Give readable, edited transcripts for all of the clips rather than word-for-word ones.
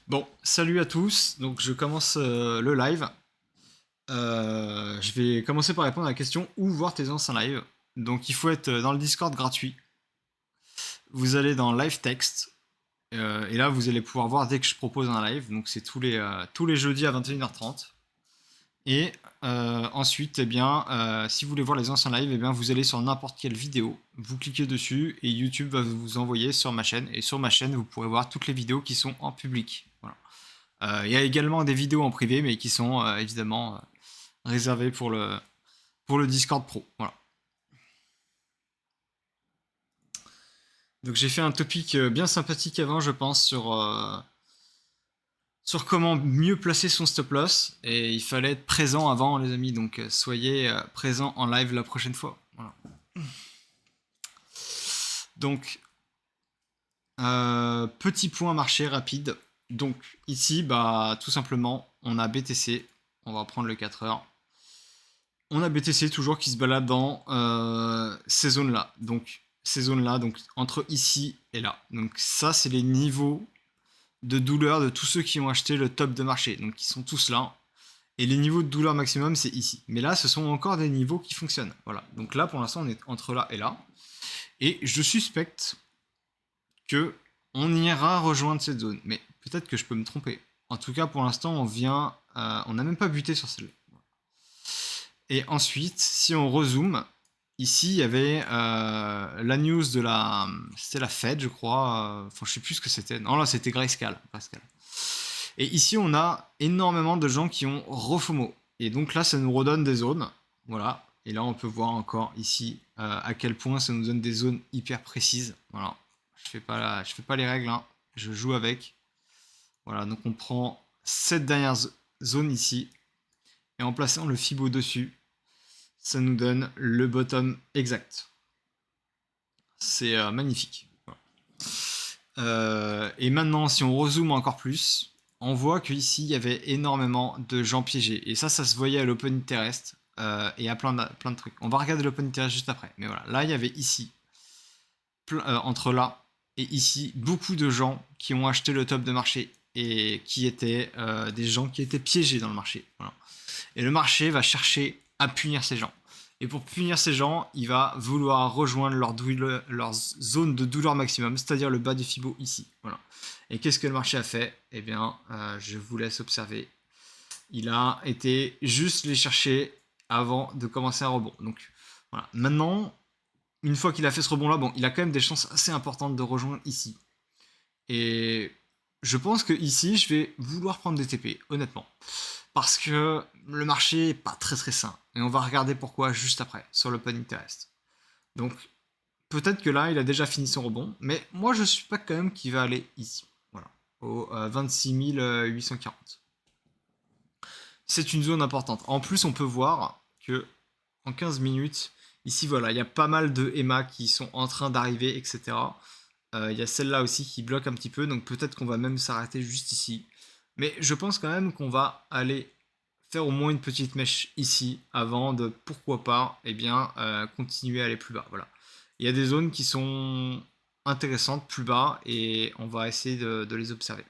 Bon, salut à tous. Donc, je commence le live. Je vais commencer par répondre à la question où voir tes anciens lives. Donc, il faut être dans le Discord gratuit. Vous allez dans Live Text. Et là, vous allez pouvoir voir dès que je propose un live. Donc, c'est tous les jeudis à 21h30. Et ensuite, eh bien, si vous voulez voir les anciens lives, eh bien, vous allez sur n'importe quelle vidéo. Vous cliquez dessus et YouTube va vous envoyer sur ma chaîne. Et sur ma chaîne, vous pourrez voir toutes les vidéos qui sont en public. Voilà. Il y a également des vidéos en privé, mais qui sont évidemment réservées pour le Discord Pro. Voilà. Donc j'ai fait un topic bien sympathique avant, je pense, sur comment mieux placer son stop loss. Et il fallait être présent avant, les amis. Donc soyez présents en live la prochaine fois. Voilà. Donc, petit point marché rapide. Donc ici, bah, tout simplement, on a BTC. On va prendre le 4 heures. On a BTC toujours qui se balade dans ces zones-là. Donc, ces zones-là, donc entre ici et là. Donc, ça, c'est les niveaux de douleur de tous ceux qui ont acheté le top de marché. Donc, ils sont tous là. Et les niveaux de douleur maximum, c'est ici. Mais là, ce sont encore des niveaux qui fonctionnent. Voilà. Donc là, pour l'instant, on est entre là et là. Et je suspecte que on ira rejoindre cette zone. Mais peut-être que je peux me tromper. En tout cas, pour l'instant, on n'a même pas buté sur celle-là. Et ensuite, si on rezoome, ici il y avait la news de la. C'était la Fed, je crois. Enfin, je sais plus ce que c'était. Non, là, c'était Grayscale. Et ici, on a énormément de gens qui ont refomo. Et donc là, ça nous redonne des zones. Voilà. Et là, on peut voir encore ici à quel point ça nous donne des zones hyper précises. Voilà. Je fais pas les règles, hein. Je joue avec. Voilà. Donc on prend cette dernière zone ici. Et en plaçant le Fibo dessus, ça nous donne le bottom exact. C'est magnifique. Voilà. Et maintenant, si on rezoome encore plus, on voit qu'ici, il y avait énormément de gens piégés. Et ça se voyait à l'Open Interest et à plein de trucs. On va regarder l'Open Interest juste après. Mais voilà, là, il y avait ici, entre là et ici, beaucoup de gens qui ont acheté le top de marché et qui étaient des gens qui étaient piégés dans le marché. Voilà. Et le marché va chercher à punir ces gens. Et pour punir ces gens, il va vouloir rejoindre leur zone de douleur maximum, c'est-à-dire le bas du Fibo ici. Voilà. Et qu'est-ce que le marché a fait? Eh bien, je vous laisse observer. Il a été juste les chercher avant de commencer un rebond. Donc voilà. Maintenant, une fois qu'il a fait ce rebond-là, bon, il a quand même des chances assez importantes de rejoindre ici. Et je pense que ici, je vais vouloir prendre des TP, honnêtement. Parce que le marché est pas très très sain. Et on va regarder pourquoi juste après, sur l'Open Interest. Donc, peut-être que là, il a déjà fini son rebond. Mais moi, je suis pas quand même qu'il va aller ici. Voilà. Au 26 840. C'est une zone importante. En plus, on peut voir que en 15 minutes, ici, voilà, il y a pas mal de EMA qui sont en train d'arriver, etc. Il y a celle-là aussi qui bloque un petit peu, donc peut-être qu'on va même s'arrêter juste ici. Mais je pense quand même qu'on va aller faire au moins une petite mèche ici avant de, pourquoi pas, eh bien, continuer à aller plus bas. Voilà. Il y a des zones qui sont intéressantes plus bas et on va essayer de les observer.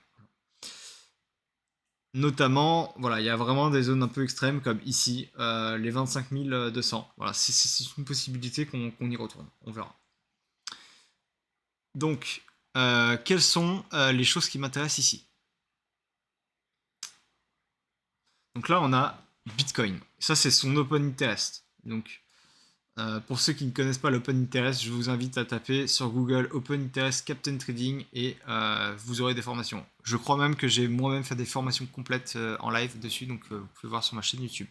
Notamment, voilà, il y a vraiment des zones un peu extrêmes comme ici, les 25 200. Voilà, c'est une possibilité qu'on y retourne. On verra. Donc, quelles sont les choses qui m'intéressent ici? Donc là, on a Bitcoin. Ça, c'est son Open Interest. Donc, pour ceux qui ne connaissent pas l'Open Interest, je vous invite à taper sur Google Open Interest Captain Trading et vous aurez des formations. Je crois même que j'ai moi-même fait des formations complètes en live dessus, donc vous pouvez voir sur ma chaîne YouTube.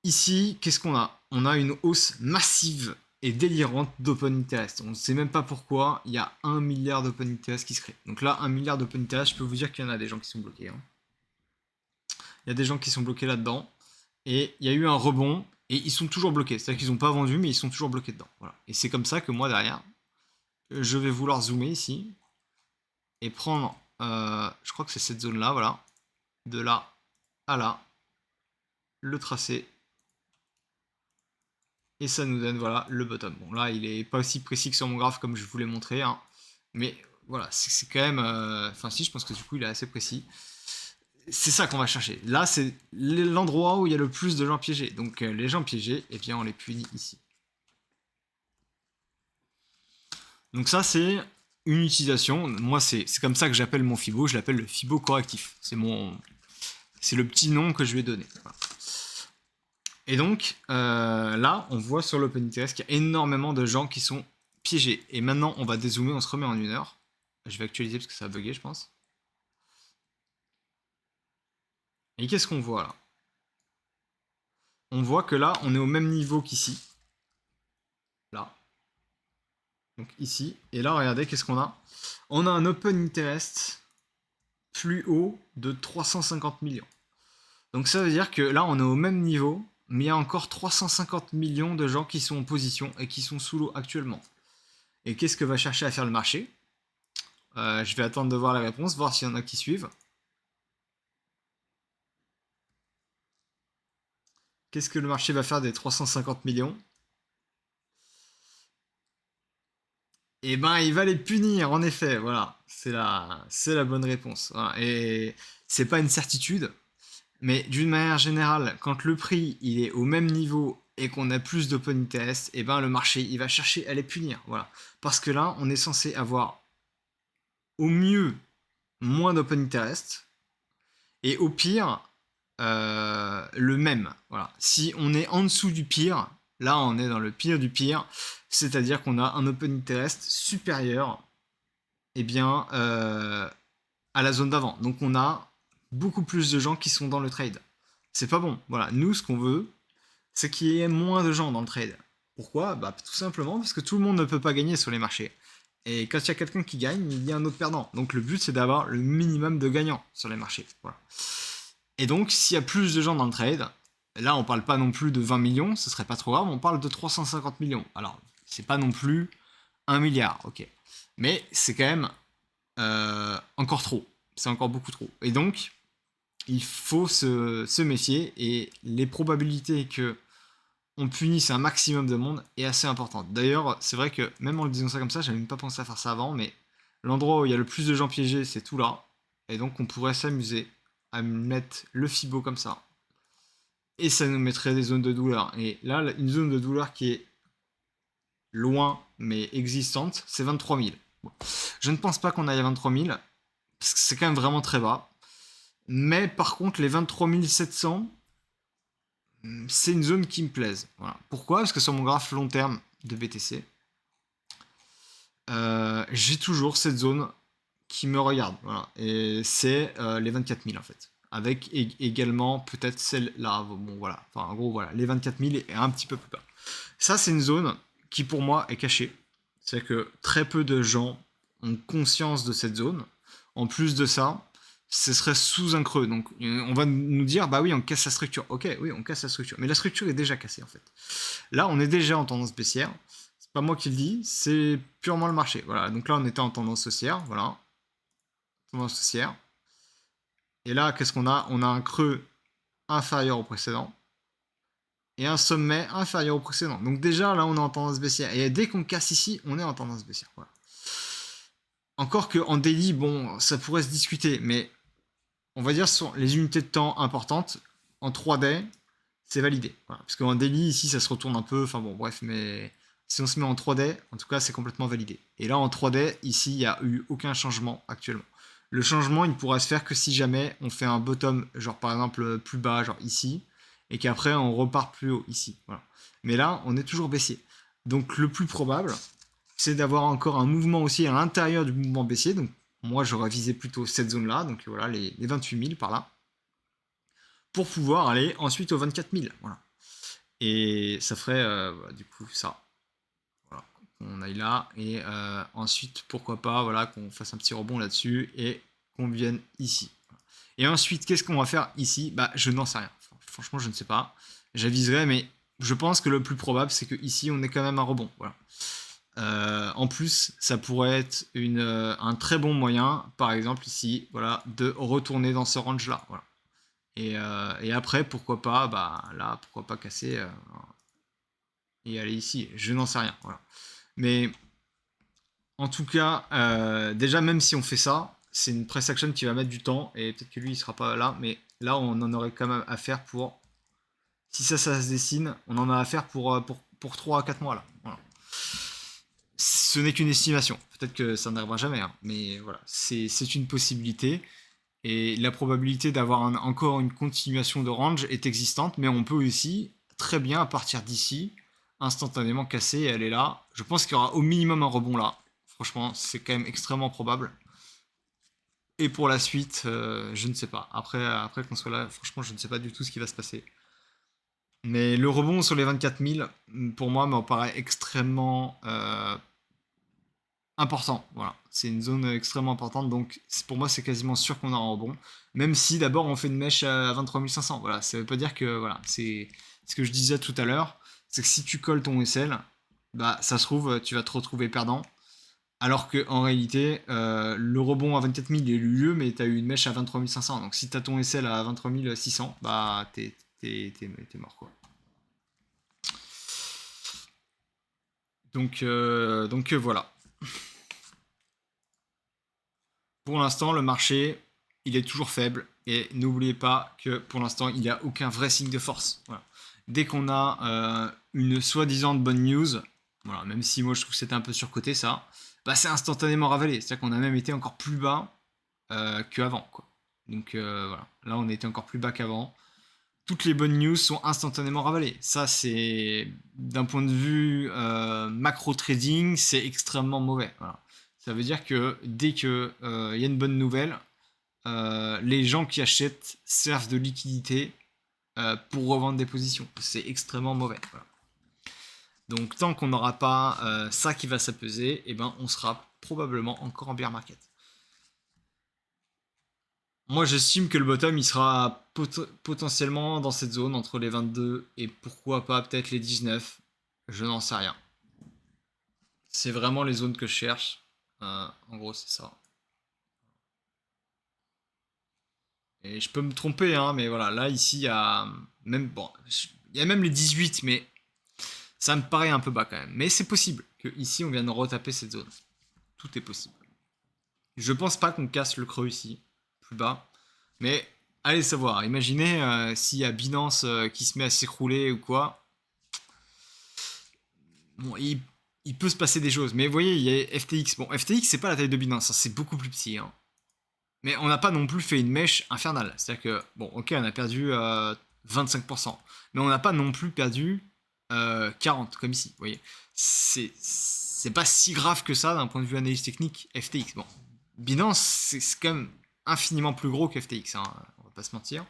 Ici, qu'est-ce qu'on a? On a une hausse massive et délirante d'Open Interest. On ne sait même pas pourquoi, il y a 1 milliard d'Open Interest qui se crée. Donc là, 1 milliard d'Open Interest, je peux vous dire qu'il y en a des gens qui sont bloqués. Hein. Il y a des gens qui sont bloqués là-dedans. Et il y a eu un rebond, et ils sont toujours bloqués. C'est-à-dire qu'ils n'ont pas vendu, mais ils sont toujours bloqués dedans. Voilà. Et c'est comme ça que moi, derrière, je vais vouloir zoomer ici, et prendre, je crois que c'est cette zone-là, voilà, de là à là, le tracé, et ça nous donne, voilà, le bottom. Bon, là, il est pas aussi précis que sur mon graphe, comme je vous l'ai montré, hein, mais voilà, c'est quand même... Enfin si, je pense que du coup il est assez précis. C'est ça qu'on va chercher. Là, c'est l'endroit où il y a le plus de gens piégés. Donc les gens piégés, eh bien on les punit ici. Donc ça, c'est une utilisation. Moi, c'est comme ça que j'appelle mon Fibo. Je l'appelle le Fibo correctif. C'est le petit nom que je vais donner. Voilà. Et donc, là, on voit sur l'OpenInterest qu'il y a énormément de gens qui sont piégés. Et maintenant, on va dézoomer, on se remet en 1 heure. Je vais actualiser parce que ça a bugué, je pense. Et qu'est-ce qu'on voit là? On voit que là, on est au même niveau qu'ici. Là. Donc ici. Et là, regardez, qu'est-ce qu'on a? On a un OpenInterest plus haut de 350 millions. Donc ça veut dire que là, on est au même niveau, mais il y a encore 350 millions de gens qui sont en position et qui sont sous l'eau actuellement. Et qu'est-ce que va chercher à faire le marché? Je vais attendre de voir la réponse, voir s'il y en a qui suivent. Qu'est-ce que le marché va faire des 350 millions? Eh ben, il va les punir, en effet, voilà. C'est la bonne réponse. Voilà. Et c'est pas une certitude, mais d'une manière générale, quand le prix il est au même niveau et qu'on a plus d'open interest, eh ben le marché il va chercher à les punir, voilà. Parce que là, on est censé avoir au mieux moins d'open interest et au pire le même. Voilà. Si on est en dessous du pire, là on est dans le pire du pire, c'est-à-dire qu'on a un open interest supérieur, eh bien, à la zone d'avant. Donc on a beaucoup plus de gens qui sont dans le trade. C'est pas bon. Voilà. Nous, ce qu'on veut, c'est qu'il y ait moins de gens dans le trade. Pourquoi? Bah, tout simplement parce que tout le monde ne peut pas gagner sur les marchés. Et quand il y a quelqu'un qui gagne, il y a un autre perdant. Donc le but, c'est d'avoir le minimum de gagnants sur les marchés. Voilà. Et donc, s'il y a plus de gens dans le trade, là, on parle pas non plus de 20 millions, ce serait pas trop grave, on parle de 350 millions. Alors, c'est pas non plus 1 milliard, ok. Mais c'est quand même encore trop. C'est encore beaucoup trop. Et donc, il faut se méfier et les probabilités que on punisse un maximum de monde est assez importante. D'ailleurs, c'est vrai que même en le disant ça comme ça, j'avais même pas pensé à faire ça avant, mais l'endroit où il y a le plus de gens piégés, c'est tout là. Et donc on pourrait s'amuser à mettre le Fibo comme ça. Et ça nous mettrait des zones de douleur. Et là, une zone de douleur qui est loin mais existante, c'est 23 000. Bon. Je ne pense pas qu'on aille à 23 000, parce que c'est quand même vraiment très bas. Mais par contre, les 23 700, c'est une zone qui me plaise. Voilà. Pourquoi? Parce que sur mon graphe long terme de BTC, j'ai toujours cette zone qui me regarde. Voilà. Et c'est les 24 000 en fait. Avec également peut-être celle-là. Bon voilà. Enfin en gros voilà. Les 24 000 et un petit peu plus bas. Ça c'est une zone qui pour moi est cachée. C'est que très peu de gens ont conscience de cette zone. En plus de ça, ce serait sous un creux. Donc on va nous dire, bah oui, on casse la structure. Ok, oui, on casse la structure. Mais la structure est déjà cassée en fait. Là, on est déjà en tendance baissière. C'est pas moi qui le dis, c'est purement le marché. Voilà, donc là, on était en tendance haussière. Voilà, tendance haussière. Et là, qu'est-ce qu'on a? On a un creux inférieur au précédent et un sommet inférieur au précédent. Donc déjà, là, on est en tendance baissière. Et dès qu'on casse ici, on est en tendance baissière. Voilà. Encore qu'en daily, bon, ça pourrait se discuter, mais on va dire sur les unités de temps importantes, en 3D, c'est validé. Voilà. Parce qu'en daily, ici, ça se retourne un peu. Enfin bon, bref, mais si on se met en 3D, en tout cas, c'est complètement validé. Et là, en 3D, ici, il n'y a eu aucun changement actuellement. Le changement, il ne pourra se faire que si jamais on fait un bottom, genre par exemple plus bas, genre ici, et qu'après on repart plus haut ici. Voilà. Mais là, on est toujours baissier. Donc le plus probable, c'est d'avoir encore un mouvement aussi à l'intérieur du mouvement baissier. Donc moi, j'aurais visé plutôt cette zone-là, donc voilà, les 28 000 par là, pour pouvoir aller ensuite aux 24 000. Voilà. Et ça ferait voilà, du coup ça. Voilà. On aille là et ensuite pourquoi pas voilà qu'on fasse un petit rebond là-dessus et qu'on vienne ici. Et ensuite qu'est-ce qu'on va faire ici? Bah je n'en sais rien. Franchement je ne sais pas. J'aviserai mais je pense que le plus probable c'est que ici on ait quand même un rebond. Voilà. En plus, ça pourrait être un très bon moyen, par exemple ici, voilà, de retourner dans ce range-là. Voilà. Et après, pourquoi pas, bah là, pourquoi pas casser et aller ici. Je n'en sais rien. Voilà. Mais En tout cas, déjà, même si on fait ça, c'est une press action qui va mettre du temps, et peut-être que lui, il sera pas là, mais là, on en aurait quand même à faire pour... Si ça se dessine, on en a à faire pour 3 à 4 mois, là. Voilà. Ce n'est qu'une estimation. Peut-être que ça n'arrivera jamais, hein, mais voilà, c'est une possibilité. Et la probabilité d'avoir encore une continuation de range est existante, mais on peut aussi, très bien, à partir d'ici, instantanément casser, elle est là. Je pense qu'il y aura au minimum un rebond là. Franchement, c'est quand même extrêmement probable. Et pour la suite, je ne sais pas. Après qu'on soit là, franchement, je ne sais pas du tout ce qui va se passer. Mais le rebond sur les 24 000, pour moi, me paraît extrêmement important. Voilà, c'est une zone extrêmement importante, donc pour moi, c'est quasiment sûr qu'on aura un rebond. Même si d'abord on fait une mèche à 23 500. Voilà, ça veut pas dire que voilà, c'est ce que je disais tout à l'heure, c'est que si tu colles ton SL, bah ça se trouve, tu vas te retrouver perdant. Alors que en réalité, le rebond à 24 000 il a eu lieu, mais tu as eu une mèche à 23 500. Donc si tu as ton SL à 23 600, bah t'es mort quoi. Donc voilà. Pour l'instant, le marché, il est toujours faible. Et n'oubliez pas que pour l'instant, il n'y a aucun vrai signe de force. Voilà. Dès qu'on a une soi-disant bonne news, voilà, même si moi je trouve que c'était un peu surcoté ça, bah, c'est instantanément ravalé. C'est-à-dire qu'on a même été encore plus bas qu'avant. Donc voilà, là on a été encore plus bas qu'avant. Toutes les bonnes news sont instantanément ravalées. Ça, c'est d'un point de vue macro trading, c'est extrêmement mauvais. Voilà. Ça veut dire que dès qu'il y a une bonne nouvelle, les gens qui achètent servent de liquidité pour revendre des positions. C'est extrêmement mauvais. Voilà. Donc tant qu'on n'aura pas ça qui va s'apeser, eh ben, on sera probablement encore en bear market. Moi, j'estime que le bottom, il sera potentiellement dans cette zone entre les 22 et pourquoi pas peut-être les 19. Je n'en sais rien. C'est vraiment les zones que je cherche. En gros, c'est ça. Et je peux me tromper, hein, mais voilà, là, ici, il y a même, bon, il y a même les 18, mais ça me paraît un peu bas quand même. Mais c'est possible que ici, on vienne retaper cette zone. Tout est possible. Je pense pas qu'on casse le creux ici, plus bas. Mais allez savoir, imaginez s'il y a Binance qui se met à s'écrouler ou quoi. Bon, il peut se passer des choses. Mais vous voyez, il y a FTX. Bon, FTX, c'est pas la taille de Binance, hein, c'est beaucoup plus petit. Hein. Mais on n'a pas non plus fait une mèche infernale. C'est-à-dire que, bon, ok, on a perdu 25%. Mais on n'a pas non plus perdu 40%, comme ici. Vous voyez, c'est pas si grave que ça d'un point de vue analyse technique FTX. Bon, Binance, c'est quand même infiniment plus gros que FTX, hein, on va pas se mentir.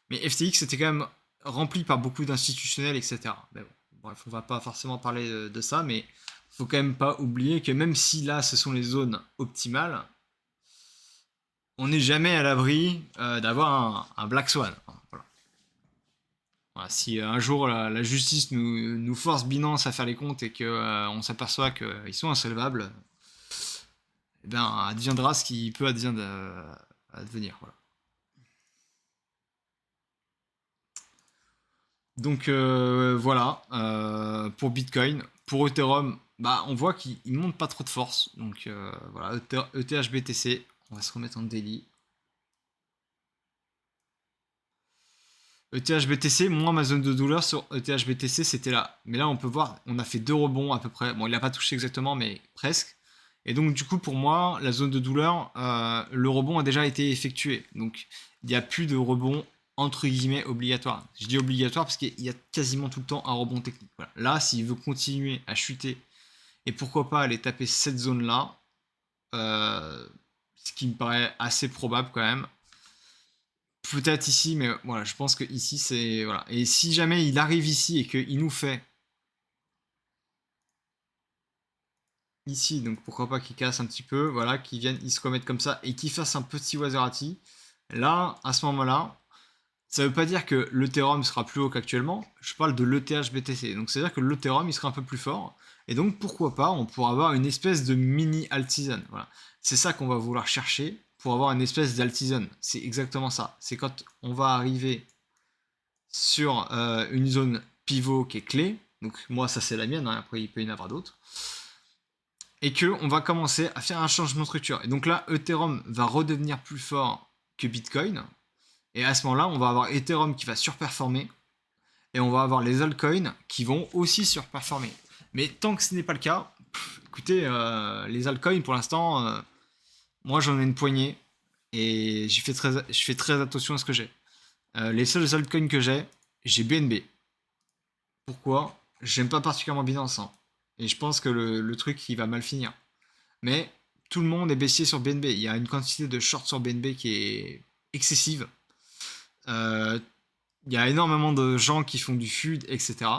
Mais FTX, c'était quand même rempli par beaucoup d'institutionnels, etc. Mais bon, bref, on va pas forcément parler de ça, mais faut quand même pas oublier que même si là, ce sont les zones optimales, on n'est jamais à l'abri d'avoir un Black Swan. Voilà. Voilà, si un jour la justice nous force Binance à faire les comptes et qu'on s'aperçoit qu'ils sont insolvables, eh ben, adviendra ce qui peut advenir. Voilà. Donc voilà, pour Bitcoin. Pour Ethereum, bah, on voit qu'il ne monte pas trop de force. Donc voilà, ETH-BTC, on va se remettre en daily. ETH-BTC, moi ma zone de douleur sur ETH-BTC c'était là. Mais là on peut voir, on a fait 2 rebonds à peu près. Bon, il n'a pas touché exactement, mais presque. Et donc du coup pour moi, la zone de douleur, le rebond a déjà été effectué. Donc il n'y a plus de rebond entre guillemets obligatoire. Je dis obligatoire parce qu'il y a quasiment tout le temps un rebond technique. Voilà. Là, s'il veut continuer à chuter et pourquoi pas aller taper cette zone-là, ce qui me paraît assez probable quand même. Peut-être ici, mais voilà, je pense que ici c'est voilà. Et si jamais il arrive ici et qu'il nous fait ici, donc pourquoi pas qu'il casse un petit peu, voilà, qu'il vienne, il se commettent comme ça et qu'il fasse un petit Wazerati. Là, à ce moment-là, ça veut pas dire que l'Ethereum sera plus haut qu'actuellement. Je parle de l'ETH BTC. Donc c'est-à-dire que l'Ethereum il sera un peu plus fort. Et donc pourquoi pas, on pourra avoir une espèce de mini alt-season. Voilà. C'est ça qu'on va vouloir chercher pour avoir une espèce d'alt-season. C'est exactement ça. C'est quand on va arriver sur une zone pivot qui est clé. Donc moi ça c'est la mienne, hein. Après il peut y en avoir d'autres. et que on va commencer à faire un changement de structure. Et donc là, Ethereum va redevenir plus fort que Bitcoin. Et à ce moment-là, on va avoir Ethereum qui va surperformer et on va avoir les altcoins qui vont aussi surperformer. Mais tant que ce n'est pas le cas, écoutez, les altcoins pour l'instant, moi j'en ai une poignée et je fais très attention à ce que j'ai. Les seuls altcoins que j'ai BNB. Pourquoi? J'aime pas particulièrement Binance, hein. Et je pense que le truc il va mal finir. Mais tout le monde est baissier sur BNB. Il y a une quantité de shorts sur BNB qui est excessive. Euh, il y a énormément de gens qui font du FUD, etc.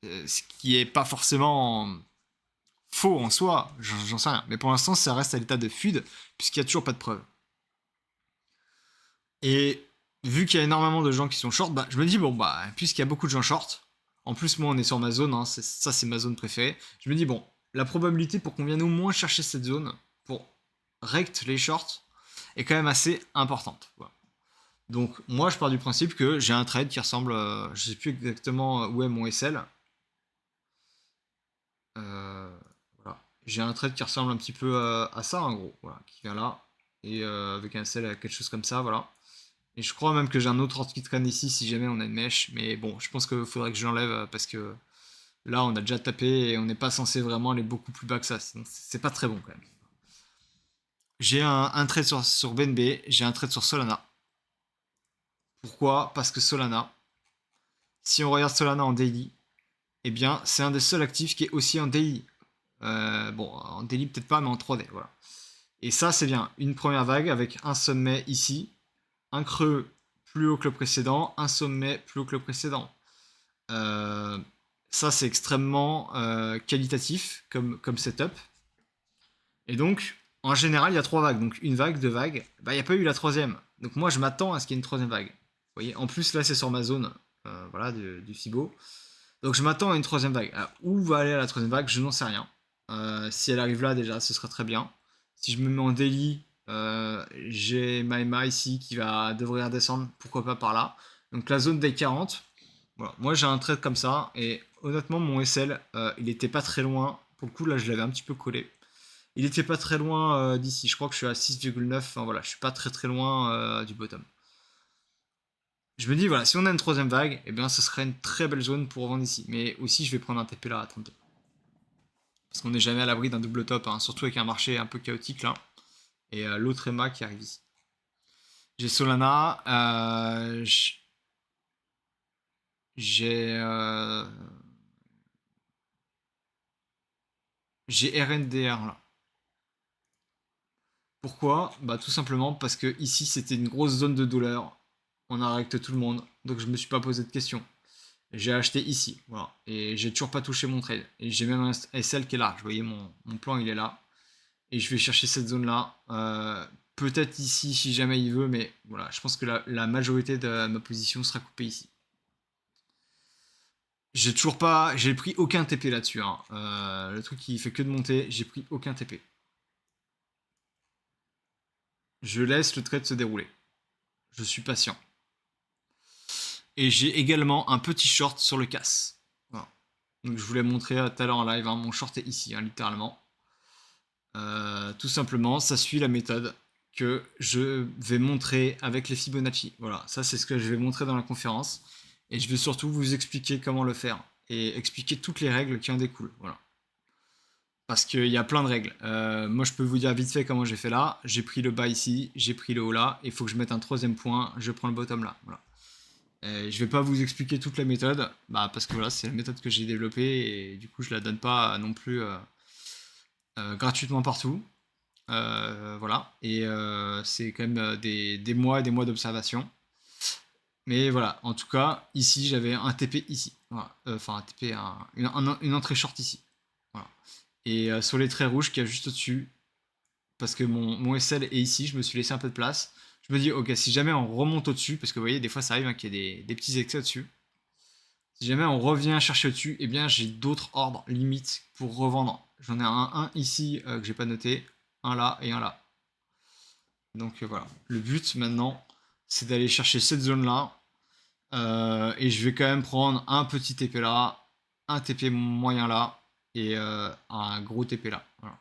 Ce qui est pas forcément faux en soi, j'en sais rien. Mais pour l'instant, ça reste à l'état de FUD, puisqu'il n'y a toujours pas de preuves. Et vu qu'il y a énormément de gens qui sont short, bah, je me dis, bon, bah, puisqu'il y a beaucoup de gens short, en plus, moi, on est sur ma zone, hein, ça, c'est ma zone préférée. Je me dis, bon, la probabilité pour qu'on vienne au moins chercher cette zone, pour rect les shorts, est quand même assez importante. Voilà. Donc, moi, je pars du principe que j'ai un trade qui ressemble, je sais plus exactement où est mon SL. Voilà. J'ai un trade qui ressemble un petit peu à ça, en gros, voilà, qui vient là, et avec un SL, quelque chose comme ça, voilà. Et je crois même que j'ai un autre ordre qui traîne ici si jamais on a une mèche. Mais bon, je pense qu'il faudrait que je l'enlève parce que là, on a déjà tapé et on n'est pas censé vraiment aller beaucoup plus bas que ça. C'est pas très bon quand même. J'ai un trade sur BNB, j'ai un trade sur Solana. Pourquoi? Parce que Solana, si on regarde Solana en daily, eh bien, c'est un des seuls actifs qui est aussi en daily. Bon, en daily peut-être pas, mais en 3D, voilà. Et ça, c'est bien. Une première vague avec un sommet ici, un creux plus haut que le précédent, un sommet plus haut que le précédent. Euh, Ça, c'est extrêmement qualitatif comme setup. Et donc, en général, il y a 3 vagues. Donc, une vague, 2 vagues. Bah, il n'y a pas eu la troisième. Donc, moi, je m'attends à ce qu'il y ait une troisième vague. Vous voyez, en plus, là, c'est sur ma zone voilà, du Cibo. Donc, je m'attends à une troisième vague. Alors, où va aller la troisième vague? Je n'en sais rien. Si elle arrive là, déjà, ce sera très bien. Si je me mets en daily, j'ai Maema ici qui devrait redescendre. Pourquoi pas par là. Donc, la zone des 40. Voilà. Moi, j'ai un trade comme ça. Et honnêtement, mon SL, il était pas très loin. Pour le coup, là, je l'avais un petit peu collé. Il était pas très loin d'ici. Je crois que je suis à 6,9. Enfin, voilà, je suis pas très très loin du bottom. Je me dis, voilà, si on a une troisième vague, eh bien, ce serait une très belle zone pour vendre ici. Mais aussi, je vais prendre un TP là à 32. Parce qu'on n'est jamais à l'abri d'un double top, hein, surtout avec un marché un peu chaotique là. Et l'autre EMA qui arrive ici. J'ai Solana, j'ai j'ai RNDR là. Pourquoi? Bah tout simplement parce que ici c'était une grosse zone de douleur. On arrête tout le monde, donc je me suis pas posé de questions. J'ai acheté ici, voilà. Et j'ai toujours pas touché mon trade. Et j'ai même un SL qui est là. Vous voyez, mon plan il est là. Et je vais chercher cette zone là. Peut-être ici si jamais il veut, mais voilà, je pense que la majorité de ma position sera coupée ici. J'ai toujours pas. J'ai pris aucun TP là-dessus, hein. Le truc qui fait que de monter, j'ai pris aucun TP. Je laisse le trade se dérouler. Je suis patient. Et j'ai également un petit short sur le casse. Voilà. Donc je vous l'ai montré tout à l'heure en live, hein, mon short est ici, hein, littéralement. Tout simplement, ça suit la méthode que je vais montrer avec les Fibonacci. Voilà, ça c'est ce que je vais montrer dans la conférence. Et je vais surtout vous expliquer comment le faire. Et expliquer toutes les règles qui en découlent. Voilà. Parce qu'il y a plein de règles. Moi je peux vous dire vite fait comment j'ai fait là. J'ai pris le bas ici, j'ai pris le haut là. Il faut que je mette un troisième point, je prends le bottom là. Voilà. Et je vais pas vous expliquer toute la méthode, bah parce que voilà, c'est la méthode que j'ai développée et du coup je la donne pas non plus gratuitement partout. Voilà, et c'est quand même des mois et des mois d'observation. Mais voilà, en tout cas, ici j'avais un TP ici. Voilà. Enfin, un TP, une entrée short ici. Voilà. Et sur les traits rouges qui y a juste au-dessus, parce que mon SL est ici, je me suis laissé un peu de place. Je me dis, ok, si jamais on remonte au-dessus, parce que vous voyez, des fois ça arrive hein, qu'il y ait des petits excès au-dessus. Si jamais on revient chercher au-dessus, eh bien j'ai d'autres ordres limites pour revendre. J'en ai un ici que j'ai pas noté, un là et un là. Donc voilà. Le but maintenant, c'est d'aller chercher cette zone-là. Et je vais quand même prendre un petit TP là, un TP moyen là et un gros TP là. Voilà.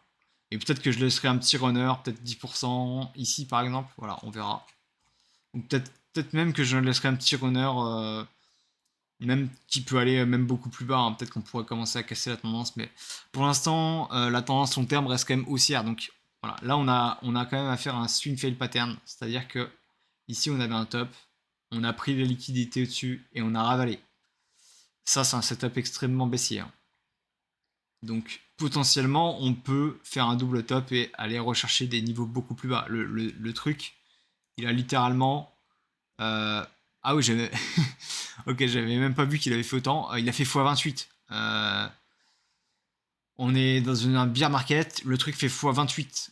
Et peut-être que je laisserai un petit runner, peut-être 10% ici par exemple. Voilà, on verra. Ou peut-être même que je laisserai un petit runner, même qui peut aller même beaucoup plus bas, hein. Peut-être qu'on pourrait commencer à casser la tendance, mais pour l'instant, la tendance long terme reste quand même haussière. Donc voilà, là on a quand même à faire un swing fail pattern, c'est-à-dire que ici on avait un top, on a pris les liquidités au-dessus et on a ravalé. Ça, c'est un setup extrêmement baissier, hein. Donc potentiellement, on peut faire un double top et aller rechercher des niveaux beaucoup plus bas. Le truc, il a littéralement... Ah oui, j'avais... ok, j'avais même pas vu qu'il avait fait autant. Il a fait x28. On est dans un bear market, le truc fait x28.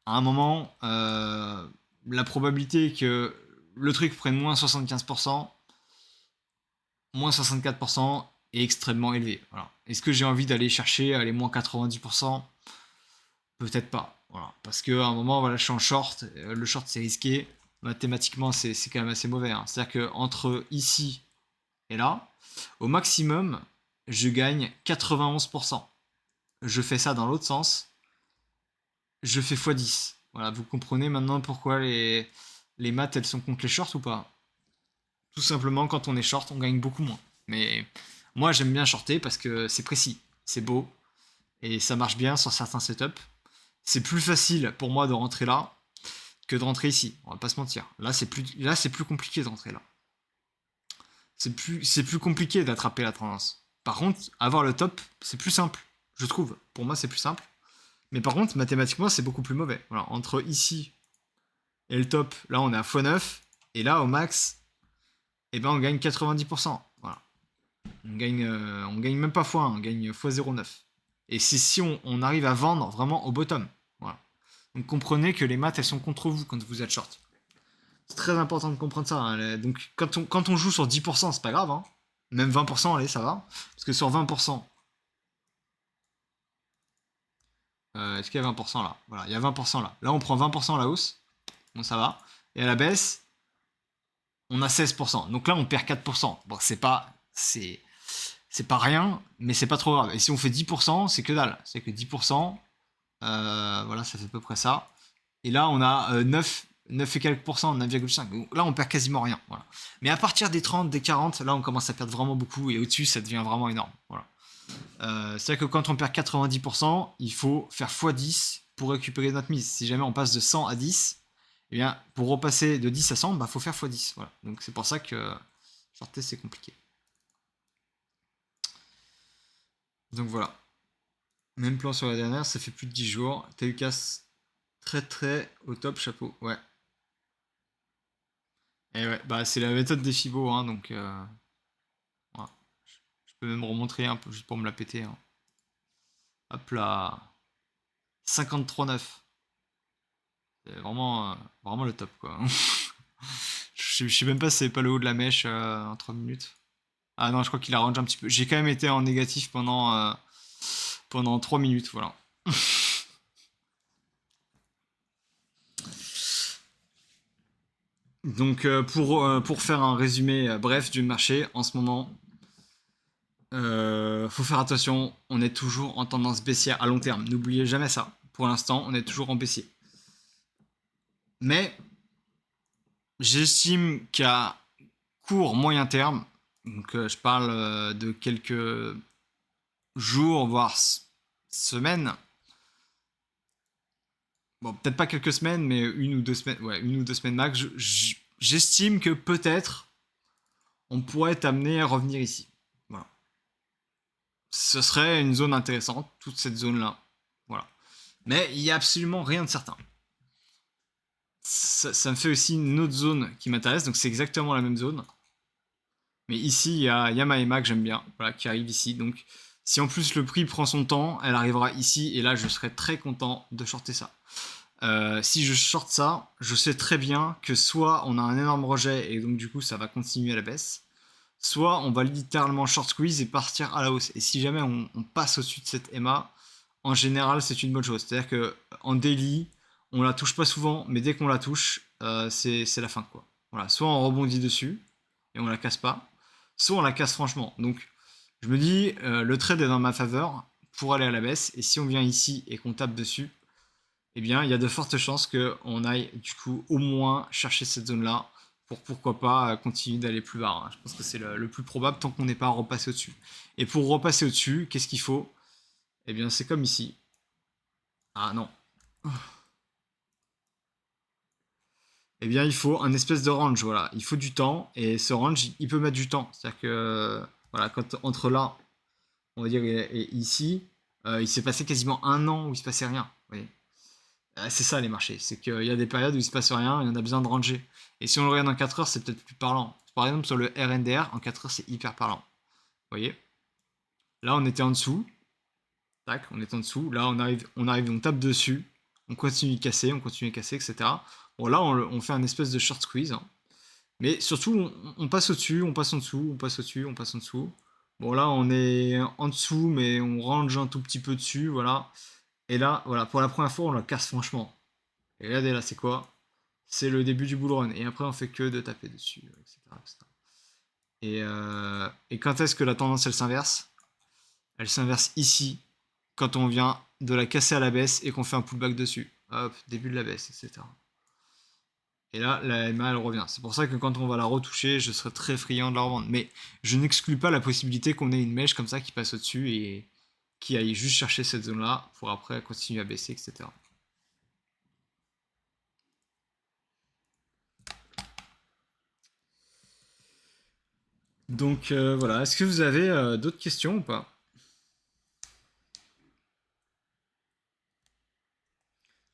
À un moment, la probabilité que le truc prenne moins 75%, moins 64% est extrêmement élevé. Voilà. Est-ce que j'ai envie d'aller chercher les moins 90%? Peut-être pas. Voilà. Parce qu'à un moment, voilà, je suis en short. Le short, c'est risqué. Mathématiquement, c'est quand même assez mauvais, hein. C'est-à-dire qu'entre ici et là, au maximum, je gagne 91%. Je fais ça dans l'autre sens. Je fais x10. Voilà, vous comprenez maintenant pourquoi les maths, elles sont contre les shorts ou pas? Tout simplement, quand on est short, on gagne beaucoup moins. Mais moi, j'aime bien shorter parce que c'est précis, c'est beau, et ça marche bien sur certains setups. C'est plus facile pour moi de rentrer là que de rentrer ici. On va pas se mentir. Là, c'est plus compliqué de rentrer là. C'est plus compliqué d'attraper la tendance. Par contre, avoir le top, c'est plus simple, je trouve. Pour moi, c'est plus simple. Mais par contre, mathématiquement, c'est beaucoup plus mauvais. Voilà, entre ici et le top, là, on est à x9. Et là, au max, eh ben, on gagne 90%. Voilà. On gagne même pas x1, on gagne x09. Et c'est si on arrive à vendre vraiment au bottom. Voilà. Donc comprenez que les maths, elles sont contre vous quand vous êtes short. C'est très important de comprendre ça, hein. Donc quand on joue sur 10%, c'est pas grave, hein. Même 20%, allez, ça va. Parce que sur 20%, est-ce qu'il y a 20% là? Voilà, il y a 20% là. Là, on prend 20% à la hausse. Bon, ça va. Et à la baisse, on a 16%. Donc là, on perd 4%. Bon, c'est pas rien, mais c'est pas trop grave. Et si on fait 10%, c'est que dalle. C'est que 10%, voilà, ça fait à peu près ça. Et là, on a 9 et quelques pourcents, 9,5. Donc là, on perd quasiment rien. Voilà. Mais à partir des 30, des 40, là, on commence à perdre vraiment beaucoup. Et au-dessus, ça devient vraiment énorme. Voilà. C'est-à-dire que quand on perd 90%, il faut faire x10 pour récupérer notre mise. Si jamais on passe de 100 à 10, eh bien, pour repasser de 10 à 100, il faut faire x10. Voilà. Donc c'est pour ça que shorter, c'est compliqué. Donc voilà. Même plan sur la dernière, ça fait plus de 10 jours. T'as eu casse très très au top, chapeau. Ouais. Et ouais, bah c'est la méthode des Fibo, hein, donc voilà. Je peux même remontrer un peu juste pour me la péter, hein. Hop là. 53,9. C'est vraiment, vraiment le top, quoi. Je sais même pas si c'est pas le haut de la mèche en 3 minutes. Ah non, je crois qu'il arrange un petit peu. J'ai quand même été en négatif pendant 3 minutes, voilà. Donc pour faire un résumé bref du marché en ce moment, faut faire attention, on est toujours en tendance baissière à long terme. N'oubliez jamais ça. Pour l'instant, on est toujours en baissier. Mais j'estime qu'à court, moyen terme, donc je parle de quelques jours, voire semaines, bon, peut-être pas quelques semaines, mais une ou deux semaines, ouais, une ou deux semaines max, j'estime que peut-être on pourrait être amené à revenir ici. Voilà. Ce serait une zone intéressante, toute cette zone-là. Voilà. Mais il n'y a absolument rien de certain. Ça me fait aussi une autre zone qui m'intéresse, donc c'est exactement la même zone. Mais ici, il y a Yamaema que j'aime bien, voilà, qui arrive ici. Donc si en plus le prix prend son temps, elle arrivera ici, et là je serai très content de shorter ça. Si je short ça, je sais très bien que soit on a un énorme rejet, et donc du coup ça va continuer à la baisse, soit on va littéralement short squeeze et partir à la hausse. Et si jamais on passe au-dessus de cette EMA, en général c'est une bonne chose. C'est-à-dire que en daily, on la touche pas souvent, mais dès qu'on la touche, c'est la fin, quoi. Voilà, soit on rebondit dessus et on la casse pas, soit on la casse franchement. Donc je me dis, le trade est dans ma faveur pour aller à la baisse, et si on vient ici et qu'on tape dessus, eh bien, il y a de fortes chances qu'on aille du coup au moins chercher cette zone-là pour pourquoi pas continuer d'aller plus bas, hein. Je pense que c'est le plus probable tant qu'on n'est pas repassé au-dessus. Et pour repasser au-dessus, qu'est-ce qu'il faut? Eh bien, c'est comme ici. Ah non. Eh bien, il faut un espèce de range, voilà. Il faut du temps, et ce range, il peut mettre du temps. C'est-à-dire que, voilà, quand entre là, on va dire, et ici, il s'est passé quasiment un an où il se passait rien. Vous voyez. C'est ça les marchés, c'est qu'il y a des périodes où il se passe rien et on a besoin de ranger. Et si on le regarde en 4 heures, c'est peut-être plus parlant. Par exemple, sur le RNDR, en 4 heures, c'est hyper parlant. Vous voyez. Là, on était en dessous. Tac, on est en dessous. Là, on arrive, on tape dessus. On continue de casser, etc. Bon, là, on fait un espèce de short squeeze, hein. Mais surtout, on passe au-dessus, on passe en dessous, on passe au-dessus, on passe en dessous. Bon, là, on est en dessous, mais on range un tout petit peu dessus, voilà. Et là, voilà, pour la première fois, on la casse franchement. Et regardez là, c'est quoi? C'est le début du bull run. Et après, on fait que de taper dessus, etc. etc. Et quand est-ce que la tendance, elle s'inverse? Elle s'inverse ici, quand on vient de la casser à la baisse et qu'on fait un pullback dessus. Hop, début de la baisse, etc. Et là, la MA, elle revient. C'est pour ça que quand on va la retoucher, je serai très friand de la revendre. Mais je n'exclus pas la possibilité qu'on ait une mèche comme ça qui passe au-dessus et qui aille juste chercher cette zone-là pour après continuer à baisser, etc. Donc voilà, est-ce que vous avez d'autres questions ou pas?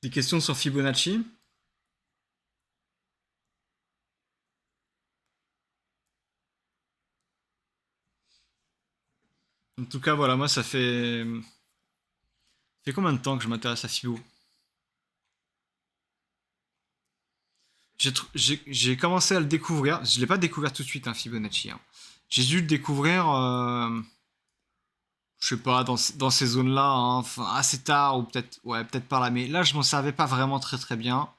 Des questions sur Fibonacci? En tout cas, voilà, moi, ça fait combien de temps que je m'intéresse à Fibo? J'ai commencé à le découvrir. Je ne l'ai pas découvert tout de suite, hein, Fibonacci, hein. J'ai dû le découvrir, je sais pas, dans ces zones-là, hein, enfin, assez tard, ou peut-être ouais, peut-être par là. Mais là, je m'en servais pas vraiment très très bien.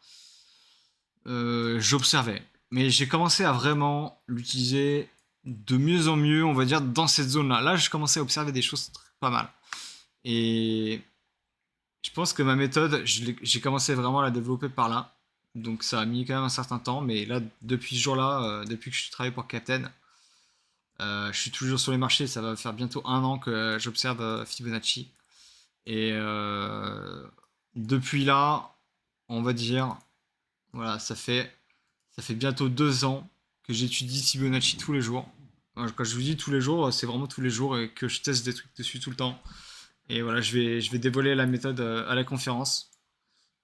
J'observais. Mais j'ai commencé à vraiment l'utiliser de mieux en mieux, on va dire, dans cette zone-là. Là, je commençais à observer des choses pas mal. Et je pense que ma méthode, j'ai commencé vraiment à la développer par là. Donc ça a mis quand même un certain temps. Mais là, depuis ce jour-là, depuis que je travaille pour Captain, je suis toujours sur les marchés. Ça va faire bientôt un an que j'observe Fibonacci. Et depuis là, on va dire, voilà, ça fait bientôt 2 ans que j'étudie Fibonacci tous les jours. Quand je vous dis tous les jours, c'est vraiment tous les jours et que je teste des trucs dessus tout le temps. Et voilà, je vais dévoiler la méthode à la conférence.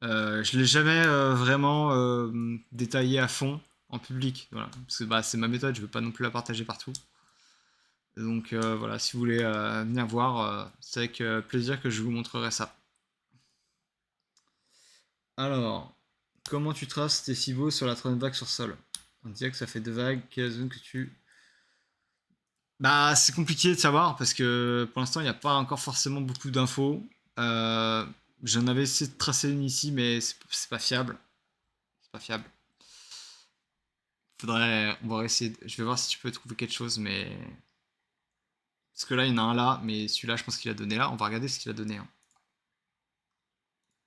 Je l'ai jamais vraiment détaillé à fond en public, voilà. Parce que bah, c'est ma méthode, je veux pas non plus la partager partout. Donc voilà, si vous voulez venir voir, c'est avec plaisir que je vous montrerai ça. Alors, comment tu traces tes fibos sur la troisième vague sur sol? On dirait que ça fait 2 vagues, quelle est la zone que tu... Bah, c'est compliqué de savoir parce que pour l'instant, il n'y a pas encore forcément beaucoup d'infos. Euh, J'en avais essayé de tracer une ici, mais c'est pas fiable. C'est pas fiable. On va essayer. Je vais voir si tu peux trouver quelque chose, mais parce que là, il y en a un là, mais celui-là, je pense qu'il a donné là. On va regarder ce qu'il a donné, hein.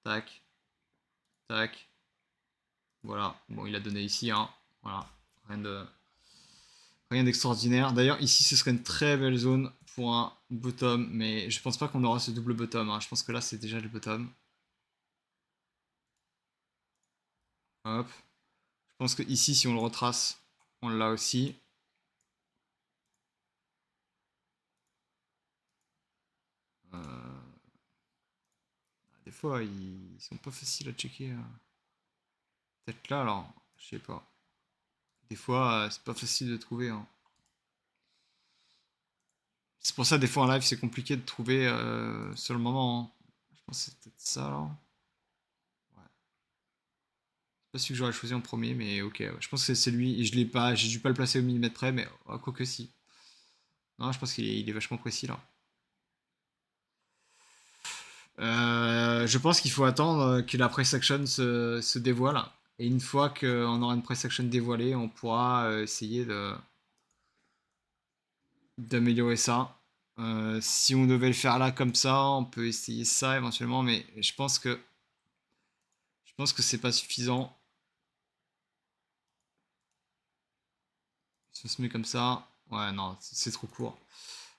Tac, tac. Voilà. Bon, il a donné ici, hein. Voilà. Rien de, rien d'extraordinaire. D'ailleurs, ici, ce serait une très belle zone pour un bottom, mais je pense pas qu'on aura ce double bottom, hein. Je pense que là, c'est déjà le bottom. Hop. Je pense que ici, si on le retrace, on l'a aussi. Des fois, ils sont pas faciles à checker. Peut-être là, alors, je sais pas. Des fois, c'est pas facile de trouver, hein. C'est pour ça, des fois en live, c'est compliqué de trouver sur le moment, hein. Je pense que c'est peut-être ça, là. Ouais. C'est pas celui que j'aurais choisi en premier, mais ok. Ouais. Je pense que c'est lui. Et je l'ai pas, j'ai dû pas le placer au millimètre près, mais oh, quoi que si. Non, je pense qu'il est vachement précis là. Je pense qu'il faut attendre que la price action se dévoile. Et une fois qu'on aura une price action dévoilée, on pourra essayer d'améliorer ça. Si on devait le faire là comme ça, on peut essayer ça éventuellement, mais je pense que pense que c'est pas suffisant. Ça se met comme ça. Ouais, non, c'est trop court.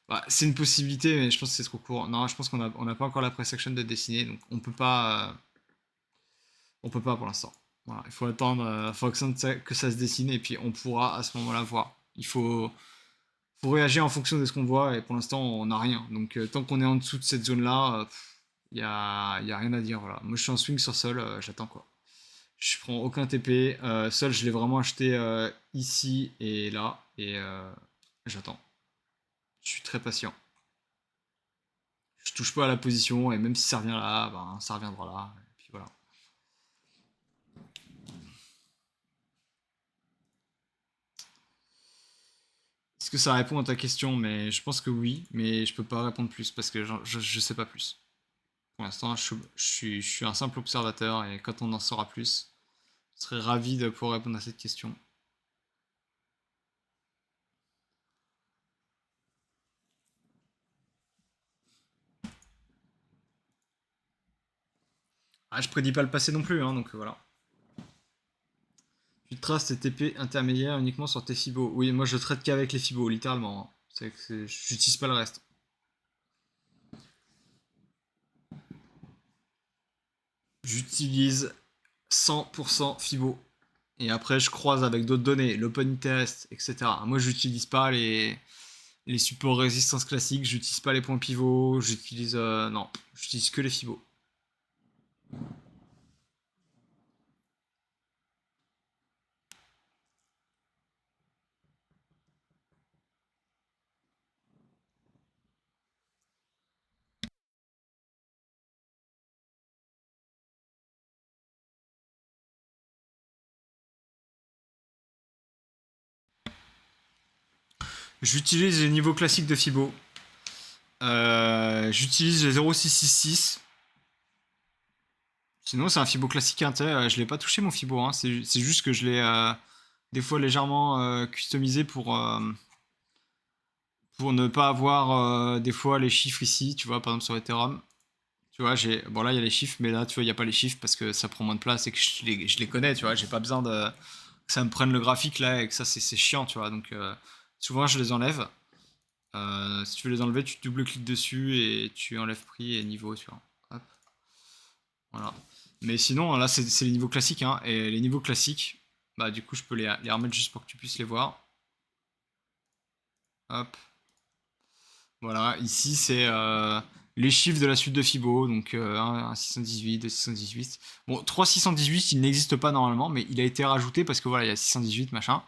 Bah, c'est une possibilité, mais je pense que c'est trop court. Non, je pense qu'on a pas encore la press action de dessiner, donc on peut pas pour l'instant. Voilà, il faut attendre, faut que ça se dessine et puis on pourra à ce moment-là voir. Faut réagir en fonction de ce qu'on voit et pour l'instant on n'a rien. Donc tant qu'on est en dessous de cette zone-là, y a rien à dire. Voilà. Moi je suis en swing sur sol, j'attends quoi. Je prends aucun TP. Sol, je l'ai vraiment acheté ici et là et j'attends. Je suis très patient. Je touche pas à la position et même si ça revient là, ben, ça reviendra là. Et puis voilà. Est-ce que ça répond à ta question? Mais je pense que oui, mais je peux pas répondre plus parce que je sais pas plus. Pour l'instant, je suis un simple observateur et quand on en saura plus, je serais ravi de pouvoir répondre à cette question. Ah, je prédis pas le passé non plus, hein, donc voilà. Tu traces tes TP intermédiaires uniquement sur tes fibos. Oui, moi je traite qu'avec les fibos, littéralement, hein. J'utilise pas le reste. J'utilise 100% fibo. Et après, je croise avec d'autres données, l'open interest, etc. Moi, j'utilise pas les supports résistance classiques, j'utilise pas les points pivots, j'utilise. Non, j'utilise que les fibos. J'utilise les niveaux classiques de fibo. J'utilise les 0,666. Sinon, c'est un fibo classique inter. Je l'ai pas touché mon fibo, hein. C'est juste que je l'ai des fois légèrement customisé pour ne pas avoir des fois les chiffres ici. Tu vois, par exemple sur Ethereum. Tu vois, bon là il y a les chiffres, mais là tu vois, il n'y a pas les chiffres parce que ça prend moins de place et que je les connais, tu vois. J'ai pas besoin que ça me prenne le graphique là et que ça c'est chiant, tu vois. Donc souvent je les enlève. Si tu veux les enlever, tu double-cliques dessus et tu enlèves prix et niveau, tu vois. Hop, voilà. Mais sinon, là c'est les niveaux classiques, hein. Et les niveaux classiques, bah du coup je peux les remettre juste pour que tu puisses les voir. Hop. Voilà, ici c'est les chiffres de la suite de Fibo, donc 1 618, 2 618. Bon, 3 618, il n'existe pas normalement, mais il a été rajouté parce que voilà, il y a 618, machin.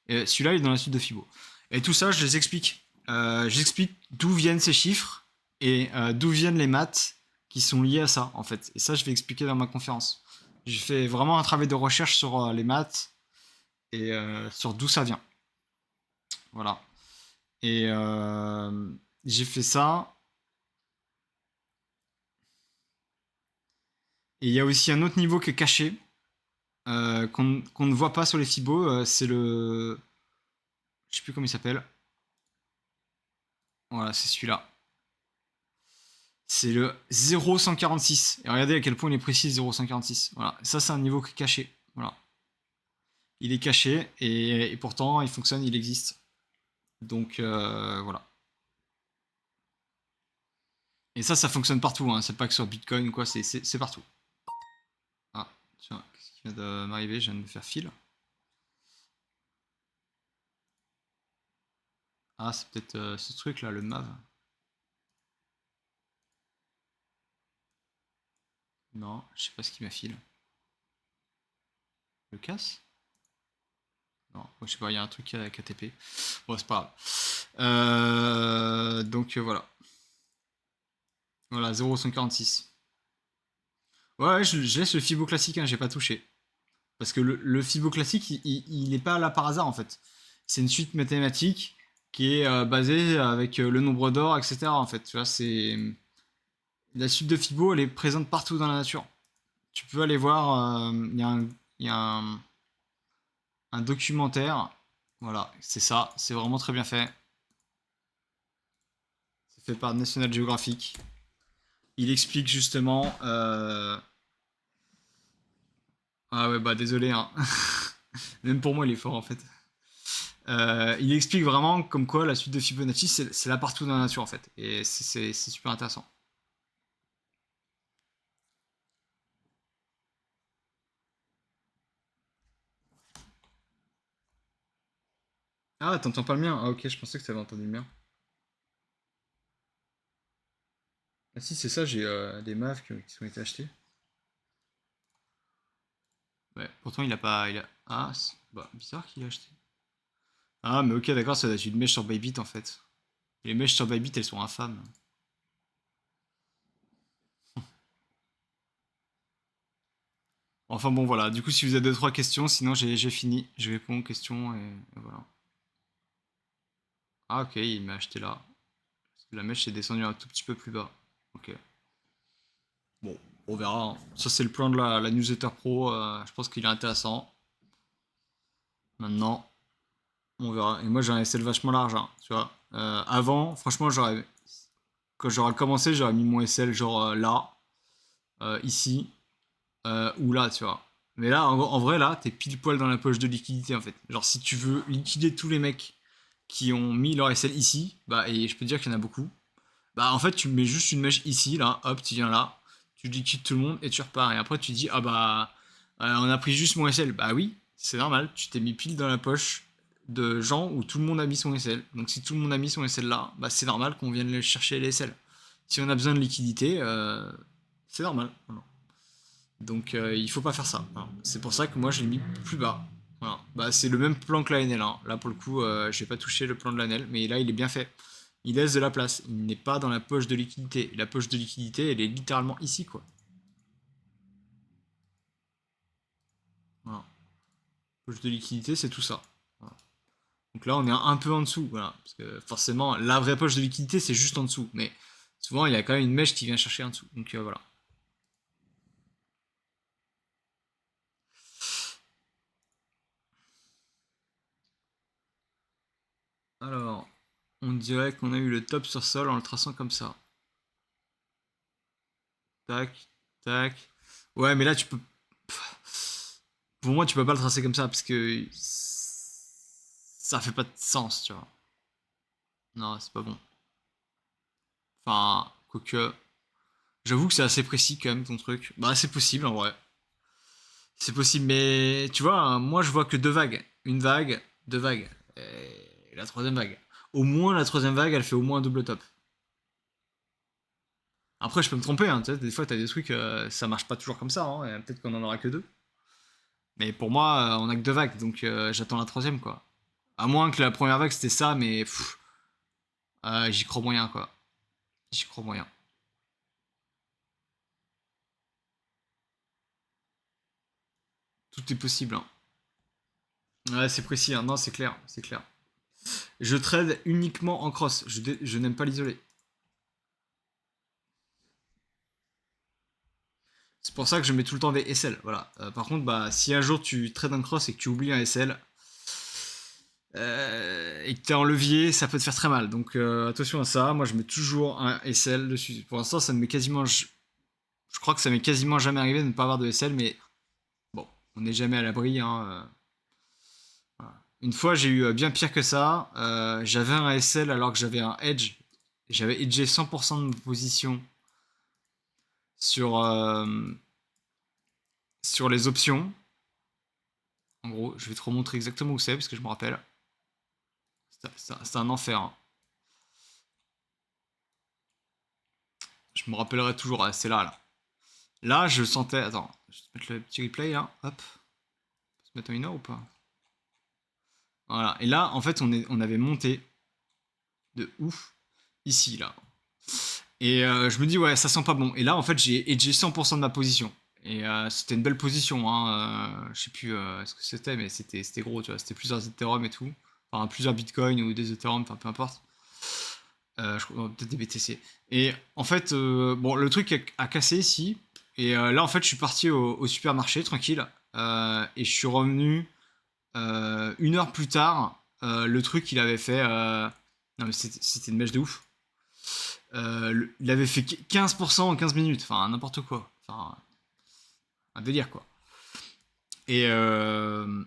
Et celui-là, il est dans la suite de Fibo. Et tout ça, je les explique. J'explique d'où viennent ces chiffres et d'où viennent les maths qui sont liés à ça, en fait. Et ça, je vais expliquer dans ma conférence. J'ai fait vraiment un travail de recherche sur les maths et sur d'où ça vient. Voilà. Et j'ai fait ça. Et il y a aussi un autre niveau qui est caché, qu'on ne voit pas sur les Fibos, c'est le. Je sais plus comment il s'appelle. Voilà, c'est celui-là. C'est le 0,146. Et regardez à quel point il est précis, 0,146. Voilà, ça c'est un niveau qui est caché. Voilà. Il est caché et pourtant il fonctionne, il existe. Donc voilà. Et ça fonctionne partout, hein. C'est pas que sur Bitcoin ou quoi, c'est partout. Ah, tiens, qu'est-ce qui vient de m'arriver? Je viens de me faire fil. Ah, c'est peut-être ce truc là, le MAV. Non, je sais pas ce qui m'a file. Le casse? Non, moi, je sais pas, il y a un truc qui a TP. Bon, c'est pas grave. Donc voilà. Voilà, 0,146. Ouais, je laisse le Fibo classique, hein, j'ai pas touché. Parce que le Fibo classique, il est pas là par hasard en fait. C'est une suite mathématique qui est basée avec le nombre d'or, etc. En fait, tu vois, c'est. La suite de Fibo, elle est présente partout dans la nature. Tu peux aller voir, il y a un documentaire. Voilà, c'est ça, c'est vraiment très bien fait. C'est fait par National Geographic. Il explique justement Ah ouais, bah désolé, hein. Même pour moi, il est fort en fait. Il explique vraiment comme quoi la suite de Fibonacci, c'est là partout dans la nature en fait. Et c'est super intéressant. Ah, t'entends pas le mien? Ah ok, je pensais que t'avais entendu le mien. Ah si, c'est ça, j'ai des MAV qui sont été achetés. Ouais, pourtant il a pas... Ah, bah, bizarre qu'il a acheté. Ah, mais ok, d'accord, ça doit être une mèche sur Bybit en fait. Les mèches sur Bybit, elles sont infâmes. Enfin bon, voilà. Du coup, si vous avez deux trois questions, sinon j'ai fini. Je réponds aux questions et voilà. Ah, ok, il m'a acheté là. Parce que la mèche est descendue un tout petit peu plus bas. Ok. Bon, on verra, hein. Ça, c'est le plan de la newsletter pro. Je pense qu'il est intéressant. Maintenant, on verra. Et moi, j'ai un SL vachement large, hein, tu vois. Avant, franchement, quand j'aurais commencé, j'aurais mis mon SL genre là, ici, ou là, tu vois. Mais là, en vrai, là, t'es pile poil dans la poche de liquidité, en fait. Genre, si tu veux liquider tous les mecs qui ont mis leur SL ici, bah, et je peux te dire qu'il y en a beaucoup, bah, en fait, tu mets juste une mèche ici, là, hop, tu viens là, tu liquides tout le monde et tu repars. Et après, tu dis, ah bah, on a pris juste mon SL. Bah oui, c'est normal, tu t'es mis pile dans la poche de gens où tout le monde a mis son SL. Donc, si tout le monde a mis son SL là, bah, c'est normal qu'on vienne les chercher les SL. Si on a besoin de liquidité, c'est normal. Voilà. Donc il faut pas faire ça. Voilà. C'est pour ça que moi je l'ai mis plus bas. Voilà. Bah, c'est le même plan que la NL, hein. Là pour le coup, je vais pas toucher le plan de la NL, mais là il est bien fait. Il laisse de la place. Il n'est pas dans la poche de liquidité. La poche de liquidité, elle est littéralement ici, quoi. Voilà. Poche de liquidité, c'est tout ça. Voilà. Donc là, on est un peu en dessous, voilà. Parce que forcément, la vraie poche de liquidité, c'est juste en dessous. Mais souvent, il y a quand même une mèche qui vient chercher en dessous. Donc voilà. Alors, on dirait qu'on a eu le top sur sol en le traçant comme ça. Tac, tac. Ouais, mais là, tu peux. Pour moi, tu peux pas le tracer comme ça parce que ça fait pas de sens, tu vois. Non, c'est pas bon. Enfin, quoique. J'avoue que c'est assez précis quand même ton truc. Bah, c'est possible en vrai. C'est possible, mais tu vois, hein, moi je vois que deux vagues. Une vague, deux vagues. Et la troisième vague. Au moins, la troisième vague, elle fait au moins un double top. Après, je peux me tromper, hein, tu sais, des fois, t'as des trucs, ça marche pas toujours comme ça, hein, et peut-être qu'on en aura que deux. Mais pour moi, on a que deux vagues, donc j'attends la troisième, quoi. À moins que la première vague c'était ça, mais j'y crois moyen, quoi. J'y crois moyen. Tout est possible, hein. Ouais, c'est précis, hein. Non, c'est clair, c'est clair. Je trade uniquement en cross, je n'aime pas l'isoler. C'est pour ça que je mets tout le temps des SL, voilà. Par contre, bah, si un jour tu trades en cross et que tu oublies un SL, et que t'es en levier, ça peut te faire très mal. Donc attention à ça, moi je mets toujours un SL dessus. Pour l'instant, ça me met quasiment... Je crois que ça m'est quasiment jamais arrivé de ne pas avoir de SL, mais bon, on n'est jamais à l'abri, hein. Voilà. Une fois, j'ai eu bien pire que ça. J'avais un SL alors que j'avais un edge. J'avais edgé 100% de ma position sur, sur les options. En gros, je vais te remontrer exactement où c'est parce que je me rappelle. C'est un enfer, hein. Je me rappellerai toujours. Ah, c'est là, là. Là, je sentais. Attends, je vais te mettre le petit replay là. Hop. On peut se mettre en mineur ou pas? Voilà. Et là, en fait, on avait monté de ouf ici, là. Et je me dis, ouais, ça sent pas bon. Et là, en fait, j'ai edgé 100% de ma position. Et c'était une belle position, hein. Je sais plus ce que c'était, mais c'était gros, tu vois. C'était plusieurs Ethereum et tout. Enfin, plusieurs Bitcoin ou des Ethereum, enfin, peu importe. Peut-être des BTC. Et en fait, bon, le truc a cassé ici. Et là, en fait, je suis parti au supermarché, tranquille. Et je suis revenu une heure plus tard. Le truc, il avait fait. Non, mais c'était une mèche de ouf. Il avait fait 15% en 15 minutes. Enfin, n'importe quoi. Enfin, un délire, quoi. Et, euh,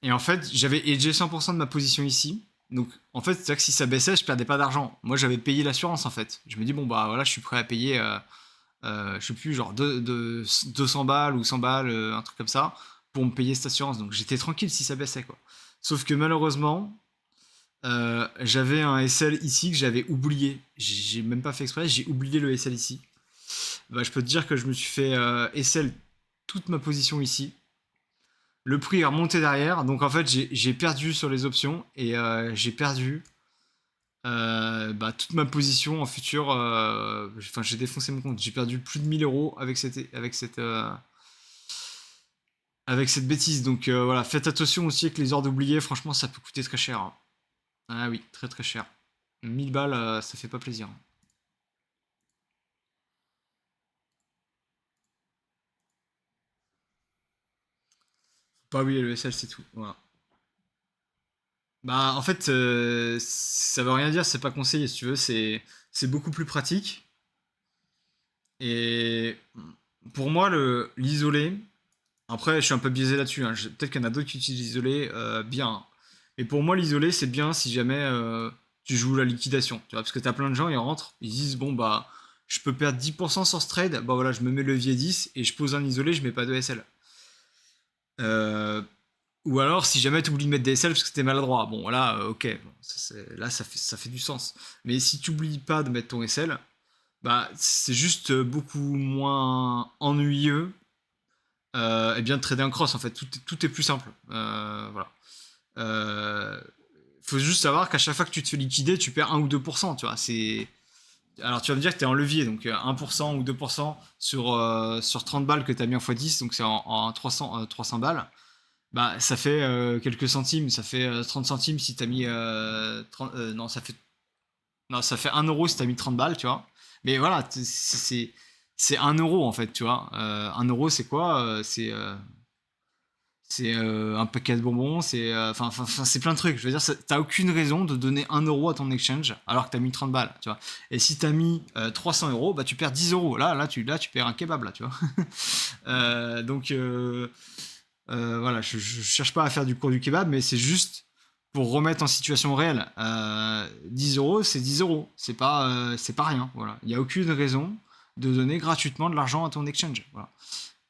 et en fait, j'avais hedgé 100% de ma position ici. Donc, en fait, c'est-à-dire que si ça baissait, je perdais pas d'argent. Moi, j'avais payé l'assurance, en fait. Je me dis, bon, bah voilà, je suis prêt à payer, je sais plus, genre 200 balles ou 100 balles, un truc comme ça, pour me payer cette assurance. Donc, j'étais tranquille si ça baissait, quoi. Sauf que malheureusement, j'avais un SL ici que j'avais oublié. J'ai même pas fait exprès, j'ai oublié le SL ici. Bah, je peux te dire que je me suis fait SL toute ma position ici. Le prix est remonté derrière, donc en fait j'ai perdu sur les options et j'ai perdu bah, toute ma position en futur. Enfin, j'ai défoncé mon compte. J'ai perdu plus de 1000 € avec cette bêtise. Donc voilà, faites attention aussi avec les ordres oubliés. Franchement, ça peut coûter très cher, hein. Ah oui, très très cher. 1000 balles, ça fait pas plaisir. Pas oui, le SL c'est tout. Voilà. Bah en fait, ça veut rien dire, c'est pas conseillé si tu veux. C'est beaucoup plus pratique. Et pour moi, l'isolé, après, je suis un peu biaisé là-dessus, hein. Peut-être qu'il y en a d'autres qui utilisent l'isolé bien. Et pour moi, l'isolé, c'est bien si jamais tu joues la liquidation. Tu vois, parce que t'as plein de gens, ils rentrent, ils disent, bon, bah, je peux perdre 10% sur ce trade, bah voilà, je me mets levier 10 et je pose un isolé, je mets pas de SL. Euh, ou alors, si jamais tu oublies de mettre des SL parce que t'es maladroit, bon, là, ok, bon, là, ça fait du sens. Mais si tu oublies pas de mettre ton SL, bah, c'est juste beaucoup moins ennuyeux et bien de trader en cross en fait. Tout est plus simple. Voilà. Euh, faut juste savoir qu'à chaque fois que tu te fais liquider, tu perds 1 ou 2%. Tu vois, c'est. Alors tu vas me dire que tu es en levier, donc 1% ou 2% sur 30 balles que tu as mis en x10, donc c'est en 300 balles. Bah, ça fait quelques centimes, ça fait 30 centimes si tu as mis. 30, non, ça fait 1 € si tu as mis 30 balles, tu vois. Mais voilà, c'est 1 € en fait, tu vois. 1 € c'est quoi c'est un paquet de bonbons, c'est plein de trucs. Je veux dire, t'as aucune raison de donner 1 € à ton exchange alors que t'as mis 30 balles, tu vois. Et si t'as mis 300 €, bah tu perds 10 €. Là, tu perds un kebab, là, tu vois. Donc, voilà, je cherche pas à faire du cours du kebab, mais c'est juste pour remettre en situation réelle. 10 €, c'est 10 €. C'est pas rien, voilà. Il n'y a aucune raison de donner gratuitement de l'argent à ton exchange, voilà.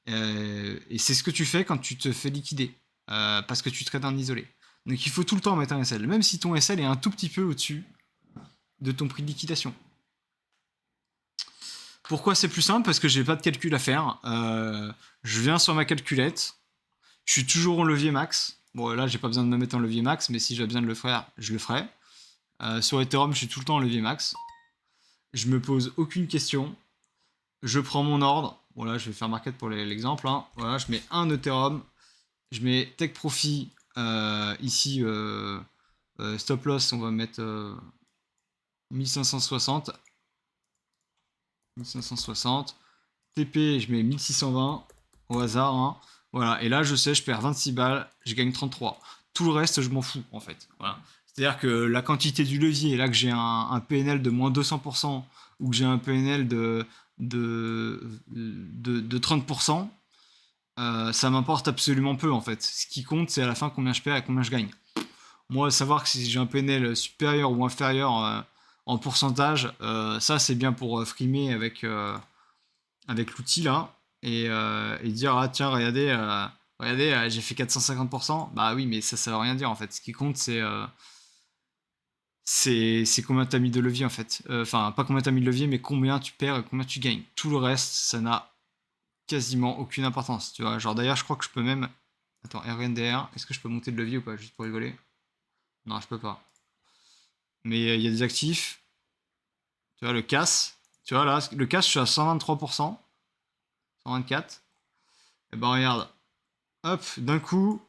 Et c'est ce que tu fais quand tu te fais liquider, parce que tu trades en isolé. Donc il faut tout le temps mettre un SL, même si ton SL est un tout petit peu au-dessus de ton prix de liquidation. Pourquoi c'est plus simple? Parce que j'ai pas de calcul à faire. Je viens sur ma calculette, je suis toujours en levier max. Bon là j'ai pas besoin de me mettre en levier max, mais si j'ai besoin de le faire, je le ferai. Sur Ethereum je suis tout le temps en levier max. Je me pose aucune question. Je prends mon ordre. Voilà, je vais faire market pour l'exemple, hein. Voilà, je mets un Ethereum. Je mets Take Profit ici, stop loss, on va mettre 1560. 1560. TP, je mets 1620 au hasard, hein. Voilà, et là je sais, je perds 26 balles, je gagne 33. Tout le reste, je m'en fous en fait. Voilà. C'est-à-dire que la quantité du levier, là que j'ai un PNL de moins 200% ou que j'ai un PNL de 30%, ça m'importe absolument peu en fait. Ce qui compte, c'est à la fin combien je perds et combien je gagne. Moi, savoir que si j'ai un PNL supérieur ou inférieur en pourcentage, ça c'est bien pour frimer avec l'outil là et dire ah tiens regardez j'ai fait 450%. Bah oui mais ça veut rien dire en fait. Ce qui compte c'est combien tu as mis de levier en fait. Enfin pas combien tu as mis de levier mais combien tu perds et combien tu gagnes. Tout le reste ça n'a quasiment aucune importance. Tu vois genre d'ailleurs je crois que je peux même attends RNDR est-ce que je peux monter de levier ou pas juste pour rigoler. Non je peux pas. Mais il y a des actifs. Tu vois, le casse. Tu vois, là, le casse, je suis à 123%. 124. Et ben, regarde. Hop, d'un coup.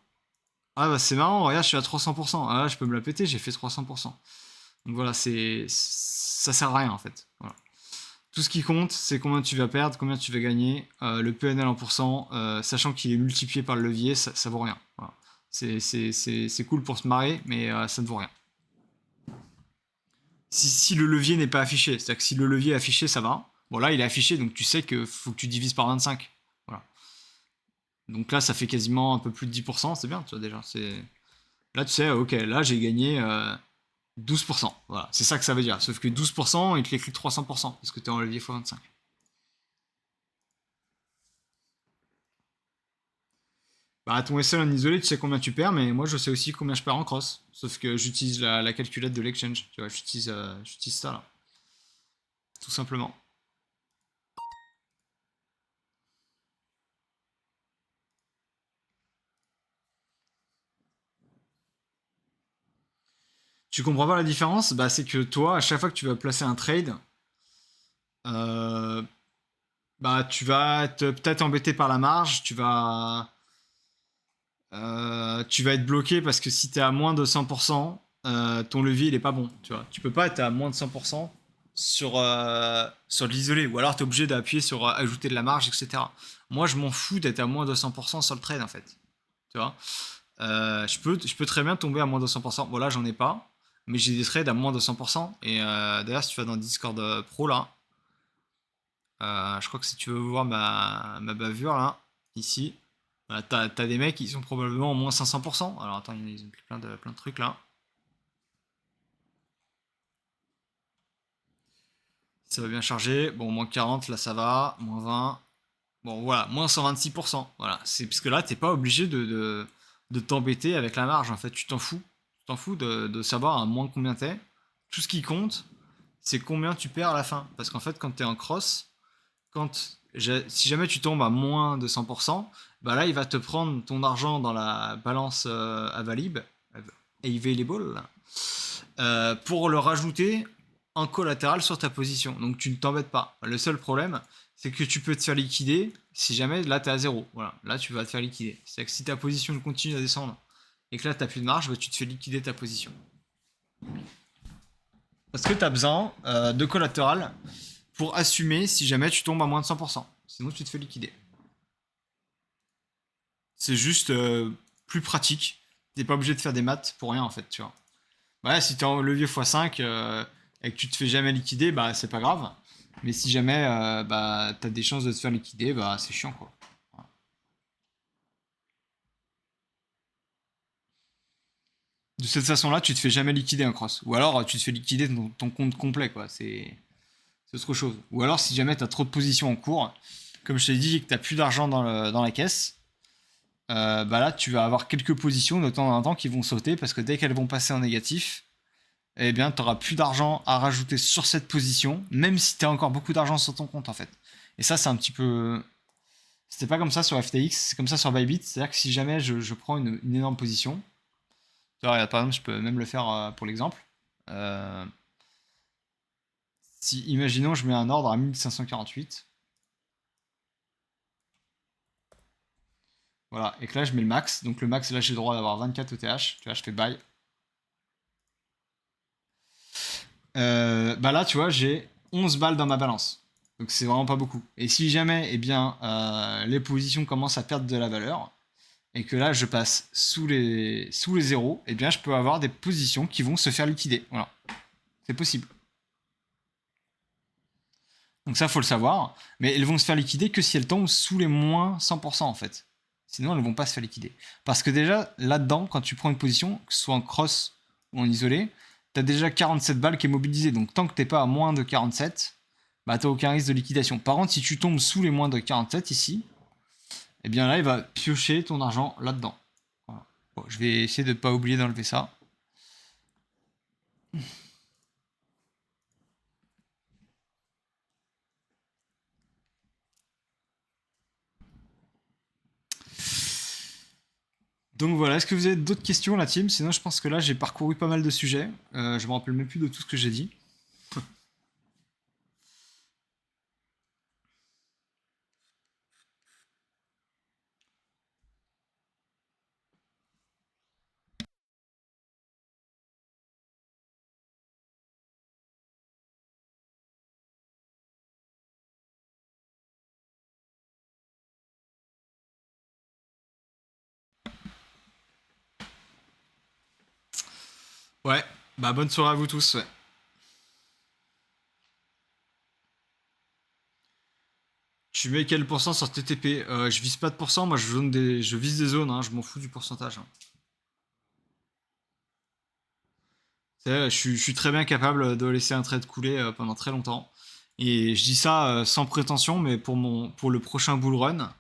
Ah, bah, c'est marrant. Regarde, je suis à 300%. Ah, là, je peux me la péter, j'ai fait 300%. Donc voilà, ça sert à rien, en fait. Voilà. Tout ce qui compte, c'est combien tu vas perdre, combien tu vas gagner. Le PNL en pourcent, sachant qu'il est multiplié par le levier, ça vaut rien. Voilà. C'est cool pour se marrer, mais ça ne vaut rien. Si le levier n'est pas affiché. C'est-à-dire que si le levier est affiché, ça va. Bon, là, il est affiché, donc tu sais que faut que tu divises par 25. Voilà. Donc là, ça fait quasiment un peu plus de 10%, c'est bien, tu vois, déjà. Là, tu sais, ok, là, j'ai gagné 12%. Voilà, c'est ça que ça veut dire. Sauf que 12%, il te l'écrit 300%, parce que tu es en levier x25. Bah, ton SL en isolé, tu sais combien tu perds, mais moi, je sais aussi combien je perds en cross. Sauf que j'utilise la calculette de l'exchange. Tu vois, j'utilise ça, là. Tout simplement. Tu comprends pas la différence? Bah, c'est que toi, à chaque fois que tu vas placer un trade, euh, bah, tu vas être peut-être embêté par la marge, tu vas être bloqué parce que si tu es à moins de 100%, ton levier il est pas bon. Tu vois, tu peux pas être à moins de 100% sur de l'isolé, ou alors tu es obligé d'appuyer sur ajouter de la marge, etc. Moi, je m'en fous d'être à moins de 100% sur le trade en fait. Tu vois, je peux très bien tomber à moins de 100%. Bon, là, j'en ai pas, mais j'ai des trades à moins de 100%. Et d'ailleurs, si tu vas dans Discord Pro là, je crois que si tu veux voir ma bavure là, ici, t'as des mecs qui sont probablement au moins 500%. Alors attends, ils ont plein de trucs là. Ça va bien charger. Bon, moins 40, là ça va. Moins 20. Bon, voilà, moins 126%. Voilà, c'est parce que là, t'es pas obligé de t'embêter avec la marge. En fait, tu t'en fous. Tu t'en fous de savoir à moins combien t'es. Tout ce qui compte, c'est combien tu perds à la fin. Parce qu'en fait, quand t'es en cross, si jamais tu tombes à moins de 100%, bah là, il va te prendre ton argent dans la balance available, pour le rajouter en collatéral sur ta position. Donc tu ne t'embêtes pas. Le seul problème, c'est que tu peux te faire liquider si jamais là tu es à zéro. Voilà, là tu vas te faire liquider. C'est-à-dire que si ta position continue à descendre et que là tu n'as plus de marge, bah, tu te fais liquider ta position. Parce que tu as besoin de collatéral pour assumer si jamais tu tombes à moins de 100%. Sinon tu te fais liquider. C'est juste plus pratique. T'es pas obligé de faire des maths pour rien en fait, tu vois. Ouais, si t'es en levier x5 et que tu te fais jamais liquider, bah c'est pas grave. Mais si jamais bah, t'as des chances de te faire liquider, bah c'est chiant quoi. Voilà. De cette façon-là, tu te fais jamais liquider un cross. Ou alors tu te fais liquider ton compte complet quoi. C'est autre chose. Ou alors si jamais t'as trop de positions en cours, comme je t'ai dit, et que t'as plus d'argent dans la caisse, bah là tu vas avoir quelques positions de temps en temps qui vont sauter parce que dès qu'elles vont passer en négatif, eh bien, tu n'auras plus d'argent à rajouter sur cette position, même si tu as encore beaucoup d'argent sur ton compte, en fait. Et ça, c'est un petit peu. C'était pas comme ça sur FTX, c'est comme ça sur Bybit. C'est-à-dire que si jamais je prends une énorme position, tu vois, regarde, par exemple, je peux même le faire pour l'exemple. Euh, Si, imaginons, je mets un ordre à 1548, voilà, et que là, je mets le max. Donc, le max, là, j'ai le droit d'avoir 24 ETH. Tu vois, je fais buy. Bah là, tu vois, j'ai 11 balles dans ma balance. Donc c'est vraiment pas beaucoup. Et si jamais, eh bien, les positions commencent à perdre de la valeur, et que là je passe sous les zéros, eh bien je peux avoir des positions qui vont se faire liquider. Voilà, c'est possible. Donc ça, faut le savoir. Mais elles vont se faire liquider que si elles tombent sous les moins 100% en fait. Sinon, elles vont pas se faire liquider. Parce que déjà, là-dedans, quand tu prends une position, que ce soit en cross ou en isolé, t'as déjà 47 balles qui est mobilisée. Donc tant que t'es pas à moins de 47, bah t'as aucun risque de liquidation. Par contre, si tu tombes sous les moins de 47 ici, eh bien là, il va piocher ton argent là-dedans. Voilà. Bon, je vais essayer de ne pas oublier d'enlever ça. Donc voilà, est-ce que vous avez d'autres questions, la team? Sinon, je pense que là, j'ai parcouru pas mal de sujets. Je me rappelle même plus de tout ce que j'ai dit. Ouais, bah bonne soirée à vous tous. Ouais. Tu mets quel pourcent sur TTP? Je vise pas de pourcent, moi je vise des zones, hein, je m'en fous du pourcentage. Hein. Je suis très bien capable de laisser un trade couler pendant très longtemps. Et je dis ça sans prétention, mais pour le prochain bull run,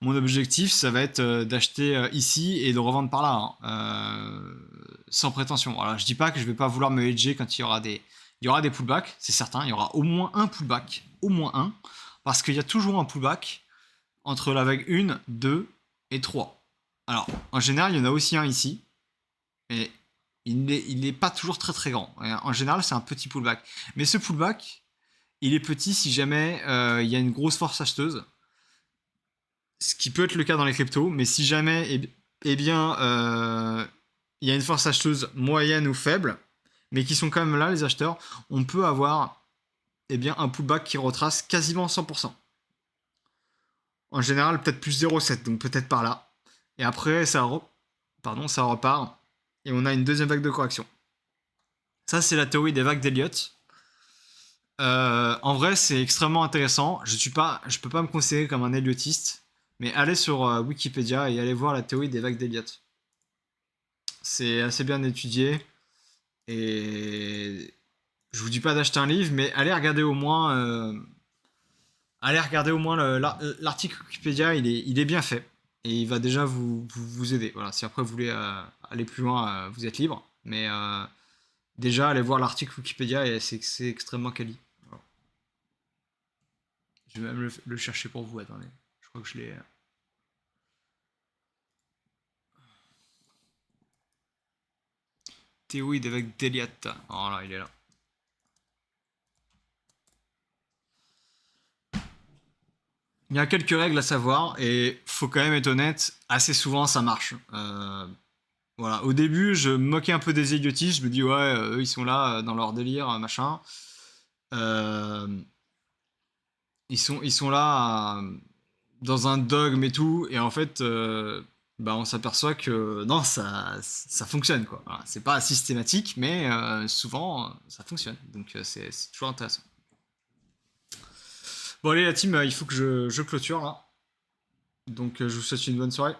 mon objectif, ça va être d'acheter ici et de revendre par là, hein, sans prétention. Alors, je dis pas que je vais pas vouloir me hedger quand il y aura des pullbacks, c'est certain. Il y aura au moins un pullback, au moins un, parce qu'il y a toujours un pullback entre la vague 1, 2 et 3. Alors, en général, il y en a aussi un ici, mais il n'est pas toujours très très grand. En général, c'est un petit pullback. Mais ce pullback, il est petit si jamais il y a une grosse force acheteuse. Ce qui peut être le cas dans les cryptos, mais si jamais, eh bien, il y a une force acheteuse moyenne ou faible, mais qui sont quand même là, les acheteurs, on peut avoir eh bien, un pullback qui retrace quasiment 100%. En général, peut-être plus 0,7, donc peut-être par là. Et après, ça repart, et on a une deuxième vague de correction. Ça, c'est la théorie des vagues d'Elliott. En vrai, c'est extrêmement intéressant. Je peux pas me considérer comme un Elliotiste, mais allez sur Wikipédia et allez voir la théorie des vagues d'Elliott. C'est assez bien étudié et je vous dis pas d'acheter un livre, mais allez regarder au moins l'article Wikipédia. Il est bien fait et il va déjà vous aider. Voilà, si après vous voulez aller plus loin, vous êtes libre, mais déjà allez voir l'article Wikipédia et c'est extrêmement quali. Voilà. Je vais même le chercher pour vous. Attendez, je crois que je l'ai. Théorie avec Deliat. Voilà, il est là. Il y a quelques règles à savoir et faut quand même être honnête, assez souvent ça marche. Voilà, au début je me moquais un peu des idiotistes, je me dis ouais, eux ils sont là dans leur délire, machin. Euh, ils sont là dans un dogme et tout, et en fait, bah, on s'aperçoit que non, ça fonctionne quoi. Voilà, c'est pas systématique, mais souvent ça fonctionne, donc c'est toujours intéressant. Bon allez la team, il faut que je clôture là. Donc je vous souhaite une bonne soirée.